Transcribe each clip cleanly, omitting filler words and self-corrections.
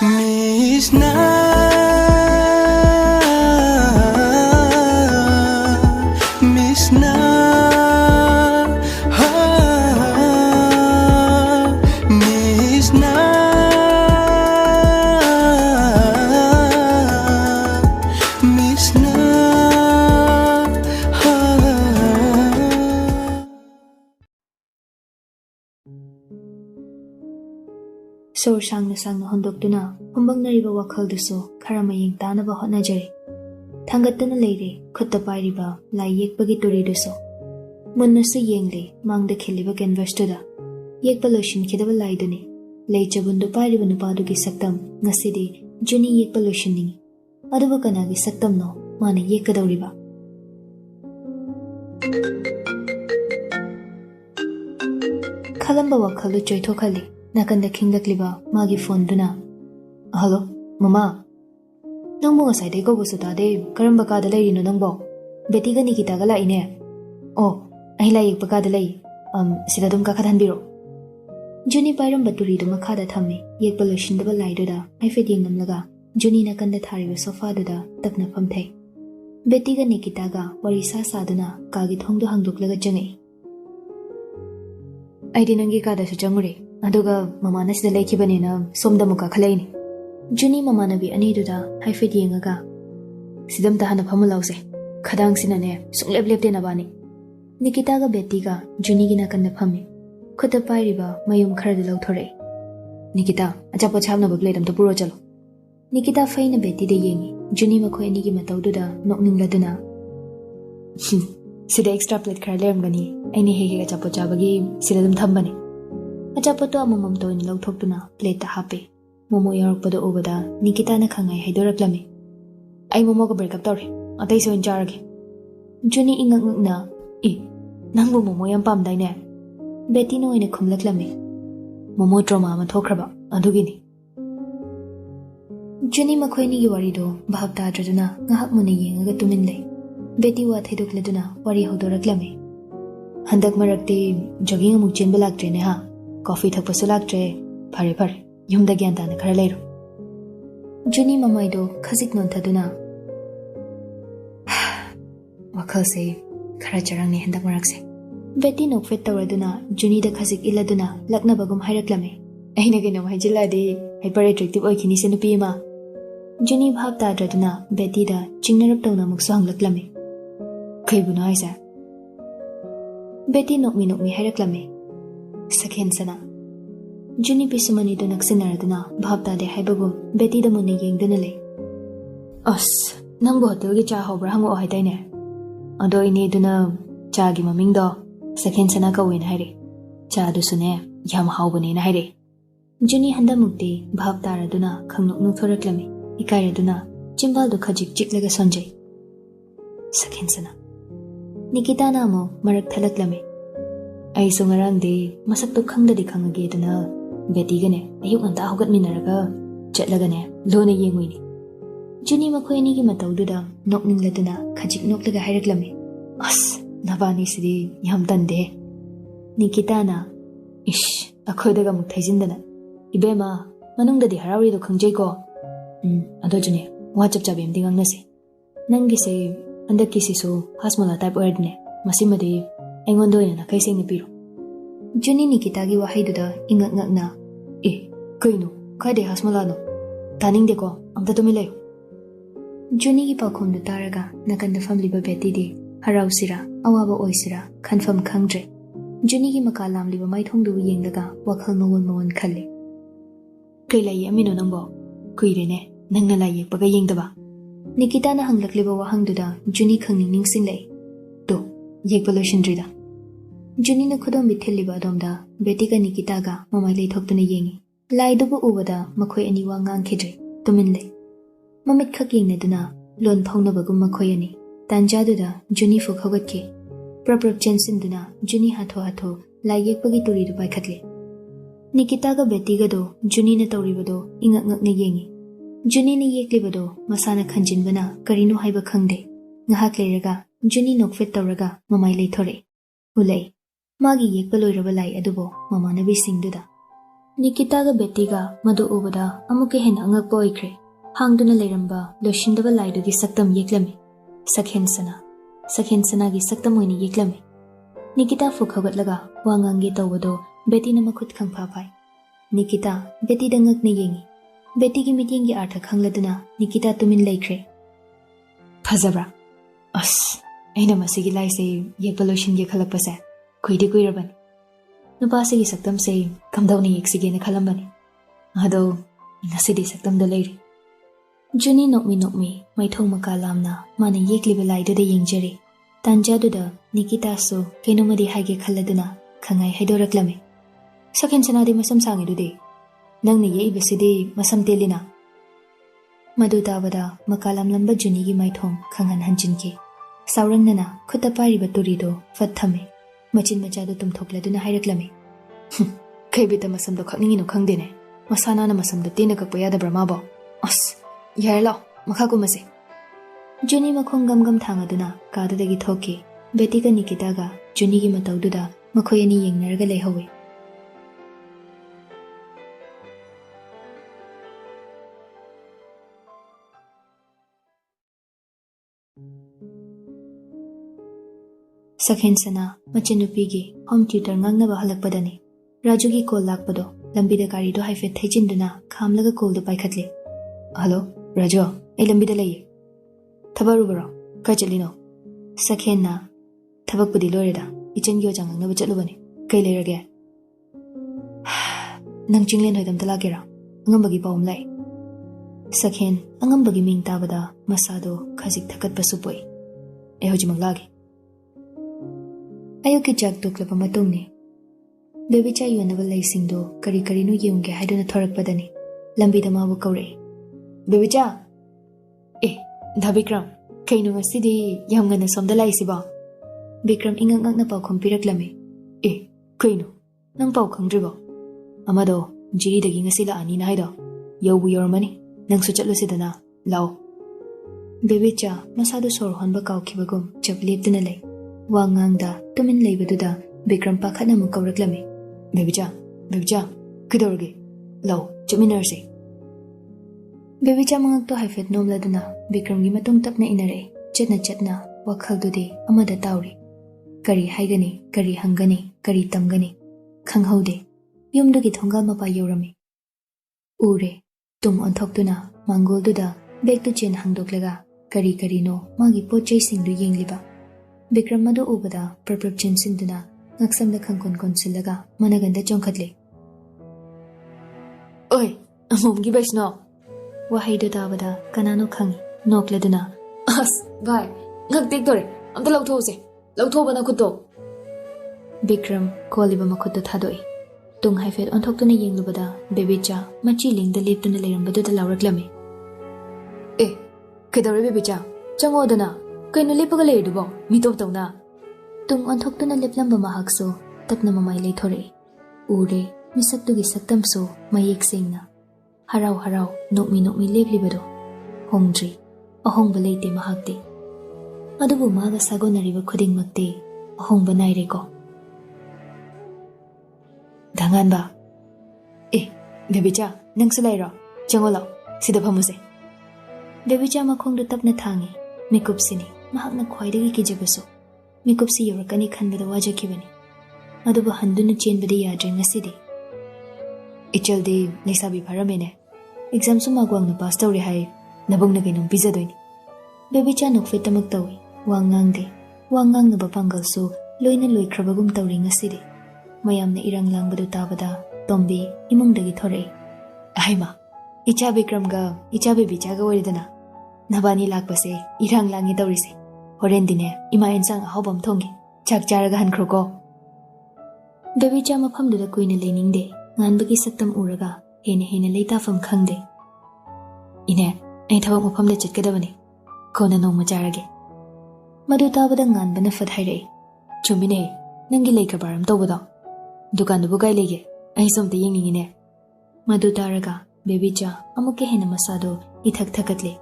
MITSNA Sor sangna hondoktuna humbangnariba wakhaldusu khara mayeng tanaba hotnajari thangattana leire khutta pairiba lai yekpagi turidusu munnasu yengle mangda kheliba canvas tuda yekpa lotion khidaba laiduni lei chabundu pairiba nupadugi saktam ngasidi juni yekpa lotion ningi aduba kanagi saktam no mana yekadawriba khalamba wakhalu choithokhali nakanda khingakliba magi phone duna hello mama nangbo ngasai dei ko busu ta de karamba ka da leirino nangbo beti ga nikita ga laine oh ai lai yek paka da lei sida dum ka khadanbiro juni pairam baturi dum kha da thammi yek pollution da lai do da ai fe ding namlaga juni nakanda thariba sofa do da takna phamthai beti ga nikita ga wari sa saduna ka gi thongdo hangdoklaga changai ai dinangi ka da su changure aduga mamana sida leikhibanina somda muka khalaini juni mamana bi ani duda haifet yengaga sidam ta hana phamulause khadang sinane sunglep lepte na bani nikita ga beti ga juni gina kan na phami khota pairiba mayum khara de lauthore nikita acha pachhamna ba plate am to puro chalo nikita faina beti de yengi juni ma khoi ani gi matau duda nokning laduna sida extra plate khara lem gani aini hege ga chapo chabagi sida dum thambani achapoto amamam to in lauthokuna plate ta hape momo yarakpado obada nikita na khangai haidoraklami ai momo ga break up tawre atai so injarage juni ingak na nangbu momo yam pam dai ne beti no ine khumlaklami momo trauma ma thokraba adugini juni makhoini gi wari do bhab ta draduna ngahak muni yengaga tumin lei beti wa thaidokleduna wari hodoraklami handak marakti jogging amuk chenba laktre ne ha coffee thakpasu laktre phare phare yumda gyan tana khara leiru juni mamai do khajik non thaduna wakhal se khara charang ne handak marakse beti nok fet tawraduna juni da khajik iladuna lakna bagum hairaklame aina ge no haijilla de hyper attractive oikhini se nupi ma juni bhab ta draduna beti da chingnarap tawna muksu hanglaklame khaibuno aisa beti nokmi hairaklame sakhen sana juni pisumani do naksinarduna bhabta de haibagum beti da munne yengdana le as nangbo hotel gi cha hobra hango haitaine ado ine duna cha gi maming do sakhen sana ka win haire cha du sune yam haubane na haire juni handa mukti bhabta raduna khangnok nu thoraklame ikare duna chimbal do khajik chiklaga sonjai sakhen sana nikita na mo marak thalaklame ai so ngarang de masak to khangda di khangage dana beti gane ayuk anta hogat minaraga chatlaga ne lona yenguini juni makhoi ni gi matau duda nokning laduna khajik noklaga hairaklame as nabani sidi yam tande nikita na ish akhoi daga muk thaijindana ibema manungda di harawri do khangjai ko ado june wa chap chap emdi ngangnase nangi se andaki sisu hasmala type word ne masimadi engondo yana kaise ni piro juni nikita gi wahai duda ingak ngakna kaino kade hasmala no taning de ko amta to milay juni gi pakhom du taraga nakan da family ba beti de harau sira awaba oisira confirm khangdre juni gi makalam liba mai thong du yengdaga wakhal mawon khalle kailai amino nambo kuire ne nangna lai yekpaga yengdaba nikita na hanglakliba wahang duda juni khangning ningsin lei to yek pollution drida juni na khudom bitheliba domda beti ka nikita ga mamai lei thok tuna yengi lai dubu ubada makhoi ani wa ngang khidre tumin lei mamit khak yengna duna lon phauna bagum makhoi ani tanja duda juni fu khogat ke prop chensin duna juni hatho lai yekpagi turi du pai khatle nikita ga beti ga do juni na tawriba do ingak ngak ne yengi juni ni yeklibado masana khanjinbana karino haiba khangde ngahak leiraga juni nokfet tawraga mamai leithore ulai magi yekpa loiraba lai adubo mamanabi singduda Nikitaga Bettyga madu ubada amuke hen angakpa oikre. Hangduna leiramba loshindaba laidugi saktam yeklami. Sakhen-sana gi saktam oina yeklami. Nikita fukhagatlaga wangange tawado Betty na makhut khangpha pai. Nikita Betty da ngakna yengi. Betty gi mityeng gi artha khangladuna Nikita tumin laikre. Phazabra. As aina masigi laise yekpa loshinge khalakpase kuidi kuirabani. Nupasi gi saktam se kamdauni yeksige na khalambani. Ado nasidi saktam da leiri. Juni nokmi maithong makalamna mana yekliba laiduda yengjari. Tanjaduda Nikita so kenumadi haige khalladuna khangai haidoraklame. Sakhen-sana di masam sangidude. Nangni yeibasidi masam telina. Madu tabada makalam lamba Juni gi maithong khangan hanjinki. Saurangnana khutta pariba Turi do fathame. Machin machadu tumthokladuna hairaklame. Kaibita masam do khakningi no khangdene. Masana na masam do tina kakpa yadabra mabo. As yarlo makhakumase. Juni makhong gam thangaduna kadadagi thoki. Betty ga Nikita ga Juni gi matawduda makhoy ani yengnarga leihowe. Sakhen-sana machinupigi home tutor ngangnaba halakpadani. Raju gi call lakpado lambida gari do haifet thaijinduna khamlaga call do paikhatle. Hello Raju ai lambida laiye. Thabarubaro ka chalino. Sakhen-na thabakpudi loreda ichen gi ojang ngangnaba chatlubani. Kai leirage. Nang chinglen hoidam talagera. Angambagi pawm lai. Sakhen angambagi ming tabada masado khajik thakat pasupoi. Ai hojimang lagi. Ayuki jak toklaba matungni. Bebicha yonaba laisingdo kari no yeungge haiduna thorakpadani. Lambida mabu kaure. Bebicha! Da Bikram, kaino ngasidi yamngana somda laisiba. Bikram ingangna paukhom piraklame. Kaino, nang paukhang driba. Amado, jiri dagi ngasi laani na haida. Yaubu yormani, nang suchatlusidana, lao. Bebicha masado sor honba kaukibagum chaplipdana lai. Wangangda tumin leibaduda Bikram pakhana mu kauraklame. Bebicha, kidorge, law, chaminarse. Bebicha mangakto haifet nomladuna Bikram gi matung tapna inare, chatna Wakhal dudi amada tauri. Kari haigani, kari hangani, kari tamgani, khanghaude, yumdugi thongal mapa yorami. Ure, tum onthokduna mangolduda bektu chen hangdoklaga, kari no magi pochai singdu yengliba. Bikram madu ubada praprup chinsinduna ngaksamda khangkon konsilaga managanda chongkhatle. Oi, amomgi baishno. Wahaido tabada kanano khangi nokladuna. As, bhai, ngaktik dore, amta lauthose. Lauthobana khutto. Bikram koliba makhutto thadoi. Tung haifet onthokduna yenglubada Bebicha machi lingda leptuna leirambaduna lauraklame. Kedore Bebicha, changodana. Kaino lepaga leidubo mitop tawna. Tung onthokduna leplamba mahakso tapna mamai leithore. Ure misaktugi saktamso mayek sengna. Harau nokmi leplibado. Hongdri ahongba leite mahakte. Adubu maga sagonariba khudingmakte ahongba naireko. Danganba. Bebicha nangsu lairo. Changola sida phamuse. Bebicha makhongdu tapna thangi. Mikupsini mahakna khwaidagi kijabaso. Mikupsi yorakani khanbada wajakibani. Adubu handuna chenbada yadre ngasidi. Ichalde leisabi pharamene. Exam suma gwangna pass tawre hai nabungna gainum bizadoini. Bebicha nokfetamak tawi wangangna bapangal so loina loikrabagum tawri ngasidi. Mayamna irang langbadu tabada tombi imungdagi thore. Aima icha Bikramga icha Bebicha ga waridana. Nabani lakpase irang langi tawrise. Horendine ima ensang ahobam thongi chak charaga hankroko. Bebicha mafamduda kuina leiningde nganbagi saktam uraga hena leitafam khangde. Ine ai thawak mafamda chatkadabani kona nongma charage. Madu tabada nganbana fadhaire. Chumine nangi leikabaram tawbada. Dukandubu gai lege ai somta yengningine. Madu taraga Bebicha amuke hena masado ithak thakatle.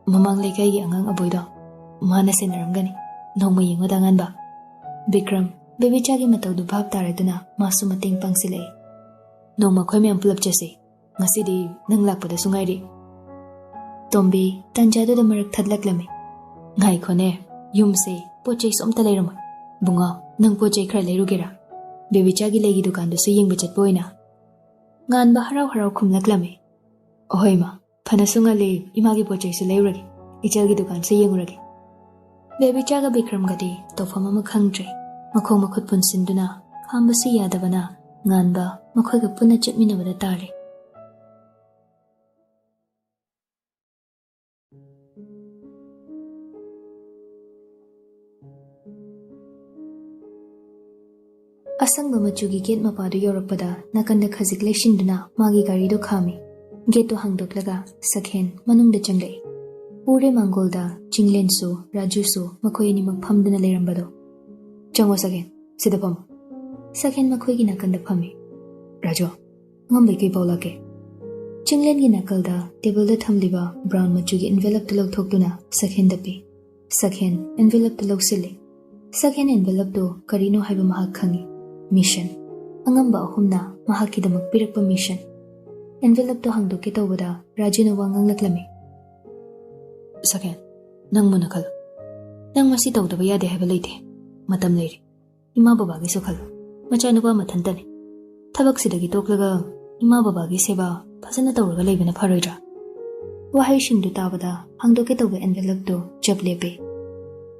Mamang lekai gi angang aboido mana senaramgani nongma yengwada nganba. Bikram Bebicha gi matawdu bhab taraduna masu mating pangsilai. Noma khoi mem pulap chase. Ngasidi nang lakpada sungairi. Tombi tanjado da marak thadlaklami. Ngai khone yumse pochei somta leiramai. Bunga nang pochei khra leirugera. Baby chagi legi dukan du su yengba chatpoina. Ngan ba harau harau khumlaklami. Ohoi ma phana sungali imagi pochei su leiragi. Ichagi dukan su yenguragi. Baby chaga Bikram gadi tofam ama khangdre. Makhong makhut punsinduna khamba su yadabana ngan ba makhoi ga punna chatminabada tare. Asangba machugi gate mapadu yorakpada nakanda khazik leshinduna magi gari do khami. Gate to hangdoklaga Sakhen manungda changlai. Ure Mangolda Chinglensu Rajusu makhoi ni magphamduna leirambado. Chango Sakhen sida pam. Sakhen makhoi gi nakanda phami. Rajo ngambai kai paulake. Chinglen gi nakalda table da thamliba brown machugi envelope to lokthokduna Sakhen dapi. Sakhen envelope to loksile. Sakhen envelope to karino haiba mahak khangi. Mission. Angamba ahumna mahakidamak pirakpa mission. Envelope to hangdoke tawbada Rajuna wangang laklami. Sakhen, nang muna khalo. Nang masi tawdaba yade haiba leite. Matam leiri. Ima babagi so khalo. Machanuba mathantani. Thabak sidagi toklaga ima babagi seba phasana tawraga leibana pharoidra. Wahai shingdu tabada hangdoke tawba envelope to chap lepe.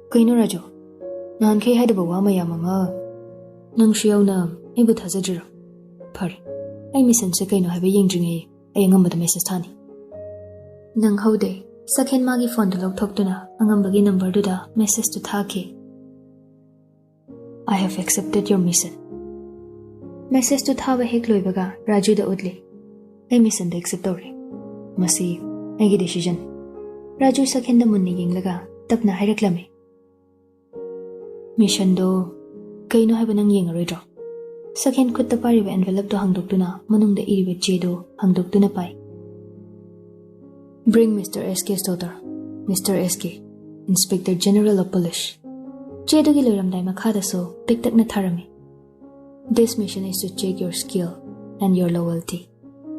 Kaino Rajo. Nan khe haidaba wa mayam ama Nang shiyawna aibu thazajira. Phare. Ai mission se kaino haiba yengdringai ai angambada message thani. Nang haude Sakhen magi phone to lokthokduna angambagi number duda message to thaki. I have accepted your mission. Message to thaba hek loibaga Raju da udli. Ai mission da accept tawri. Masi aigi decision. Raju Sakhen da munni yenglaga tapna hairaklami. Mission do kaino haiba nang yengaroidro. Sakhen khutta pariba envelope to hangdoktuna manungda iriba chedo hangdoktuna pai. Bring Mr. S.K.'s daughter, Mr. S.K., Inspector General of Police. Chedo gi loiramdai makhada so piktakna tharami. This mission is to check your skill and your loyalty.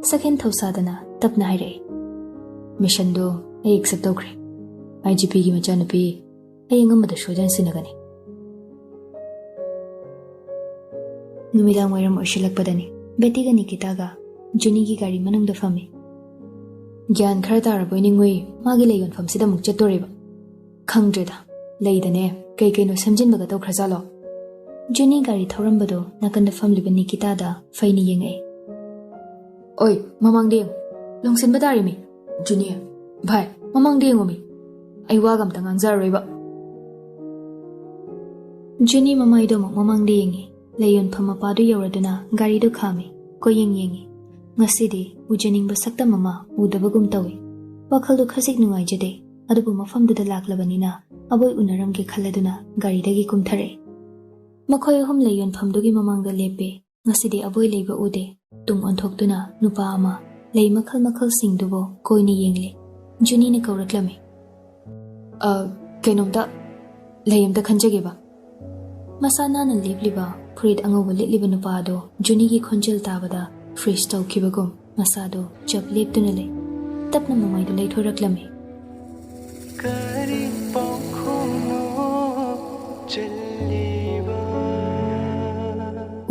Sakhen thausadana tapna hairei. Mission do ai accept tawkre. IGP gi machanupi ai angambada sojan sinagani. Numidang wairam oshilakpadani Betty ga Nikitaga Juni gi gari manungda fami. Gyan khara taraboi ningoi magi leyon famsida muk chatoreba. Khangdreda leidane kai kaino samjinbaga taw khrazalo. Juni gari thorambado nakanda famliba Nikita da faini yengai. Oi mamang deng longsin badari mi. Juni bhai mamang deng omi. Ai wagam tangang zaroiba. Juni mamai do mamang dengi. Layon phamapadu yoraduna gari do khami koyeng yengi ngasidi ujeningba sakta mama udabagum tawi wakhal do khasik nungai jade adubu mafam du da laklabanina aboi unaram ke khaladuna gari dagi kumthare makhoi hom layon phamdugi mamangda lepe ngasidi aboi leiba ude tung onthokduna nupa ama lei makhal makhal singdubo koini yengle Juni ne kawraklame kenomda layamda khanjageba masana na lepliba Furit angawa litliba nupado Juni gi khonjel tabada freeze tawkhibagum masado chap leptuna le tapna mamai du leithoraklami kari pakhuno challiba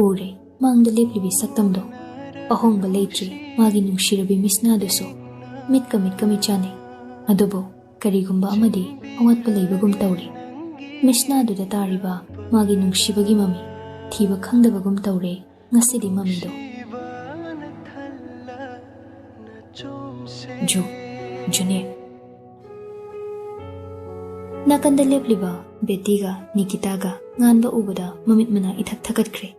ure mangda leplibi saktamdo ahongba leitri magi nungshirabi MITSNA-2 so mitka michane adubo karigumba amadi awatpa leibagum tawri MITSNA-2 da tariba magi nungshibagi mami Thiba khangdabagum tawre ngasidi mamido. Juni. Nakanda lepliba Betty-ga Nikita-ga nganba ubada mamit mana ithak thakatkre.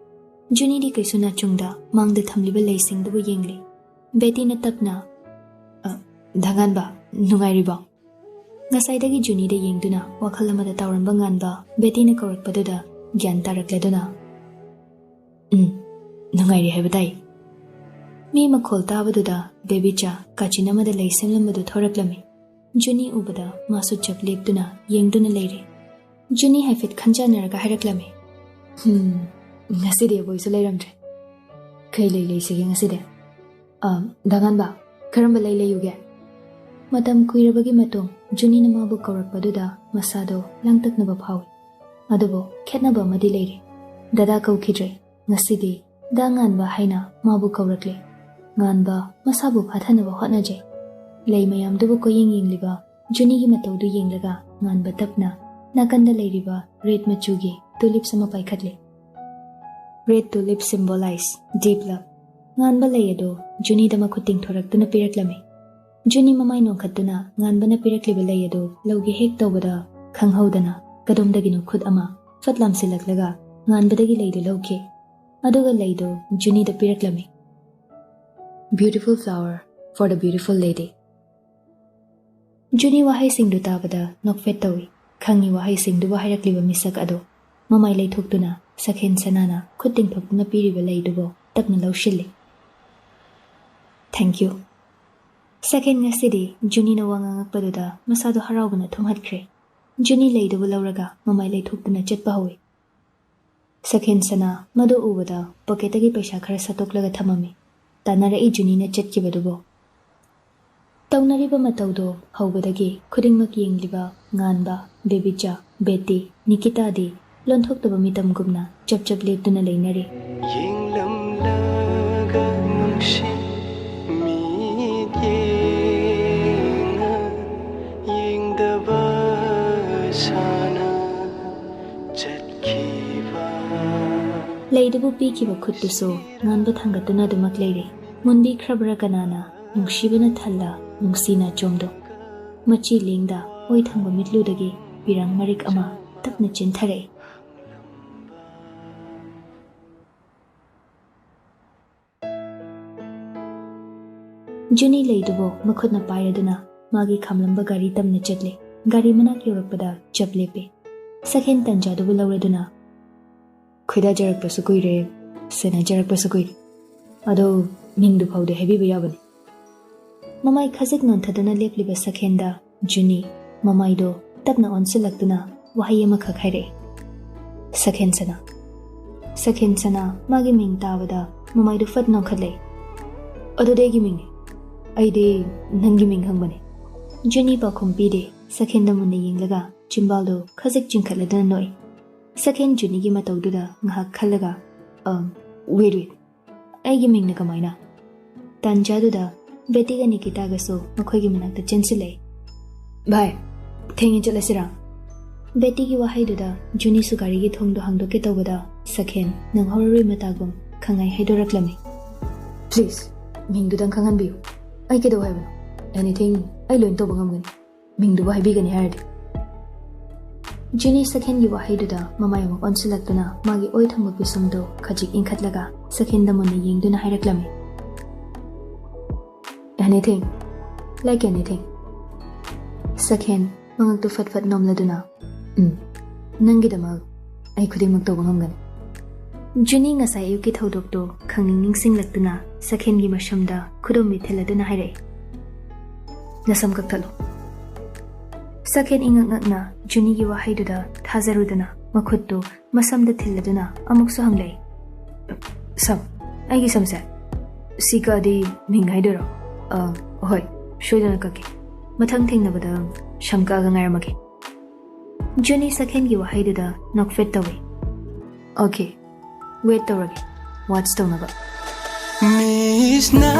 Juni di kaisu na chungda mangda thamliba leisingdabu yengli. Betty na tapna dhanganba nungairiba. Ngasaidagi Juni da yengduna wakhal amada tawramba nganba Betty na kaurakpaduda gyan tarakleduna. Nungairi haibadai. Mi makhol tabaduda baby cha kachinamada leisemlambadu thoraklami. Juni ubada masu chap leptuna yengduna leire. Juni haifit khanja naraga haraklami. Ngasidi aboisu leiramdre. Kay lay sige ngaside. Danganba, karamba layuge. Matam kuirabagi matong, Juni na mabu kaurakpaduda masado langtaknaba phawi. Adubo khetnaba amadi leire. Dada kaukidre, ngasidi da nganba haina mabu kaurakle. Nganba masabu phathanaba hotnajai. Lay mayamdubu ko yengliba Juni gi mataudu yenglaga nganba tapna nakanda leiriba red machugi tulip sama paikhatle. Red tulip symbolize deep love. Nganba layado Juni dama khuting thoraktuna piraklame. Juni mamai nongkhatuna nganbana pirakliba layado lawgi hek tawbada khanghaudana kadomdagino khud ama fatlam silaklaga nganbadagi laydo lawke. Aduga laydo Juni da piraklame. Beautiful flower for the beautiful lady. Juni wahai singdu tabada nokfet tawi. Khangi wahai singdu wahairakliba misak ado. Mamai lay thoktuna sakhen sanana khuting thoktuna piriba laydubo takna lawshille. Thank you. Sakhen ngasidi Juni na wangangakpaduda masado haraubana thumhatkre. Juni laydubo lawraga mamai lay thoktuna chatpa hawi. Sakhen sana madu ubada pocketagi paisa khara satoklaga thamami. Tanara Juni na chatkibadubo. Taunariba mataudo haubadagi khudingmak yengliba nganba bebicha beti nikita di lonthoktoba mitam gumna chap leptuna leinare. Yenglam laga nungshi mi yenga yengdaba sana chatkiba. Leidubu pikiba khuttuso nganba thangatuna dumak leire. Mundi khrabra kanana nungshibana thalla nungsina chomdo. Machi lingda oi thangba mitludagi pirang marik ama tapna chinthare. Juni laydubo makhutna pairaduna magi khamlamba gari tamna chatle. Gari manak yorakpada chap lepe. Sakhen tanjadubu lawraduna khoida jarakpasu kuire sena jarakpasu kuire. Ado mingdu phaude hebi bayabani. Mamai khajik nontaduna lepliba sakhenda Juni mamai do tapna onsilaktuna wahai ama khakhaire. Sakhen sana magi ming tabada mamai do fat nokhatle. Ado degi ming aide nangi ming hangbane. Juni ba khompide sakhenda munne yenglaga chimbaldo khajik chinkhaladana noi. Sakhen Juni gi mataududa ngahak khalaga wait aigi ming na kamaina. Tanjaduda Betiga Nikita gaso makhoi gi manakta chensile. Bhai, thengi chalasira. Beti gi wahai duda Juni su gari gi thongdo hangdoke tawada sakhen nang horori matagum khangai haidoraklami. Please, mingdu dang khangan biu. Ai kedo haibano. Anything ai loin to bangamgani. Mingdu wahai bigani hardi. Juni sakhen gi wahai duda mamai mo onsilaktuna magi oi thangba pisumdo khajik inkhatlaga sakhen damone yengduna hairaklami. Anything, like anything. Sakhen, mangak tu fat nomladuna. Nangidamag, ay kuding magtawangam. Juni ngasay yuki thaudok to khangning singlaktuna sakhen gi mashamda khudom mitheladuna haire. Nasam kaktalo. Sakhen ingangakna Juni gi wahaiduda thazaruduna makhutto masamda thilladuna amukso hanglay. Sam, ay gi samse. Sika di minghaidura. Hoi, shoydana kake. Mathang thengnabada shamkaga ngairamake. Juni sakhen gi wahaiduda nokfet tawi. Okay, wait tawrage. What's tawnaba? MITSNA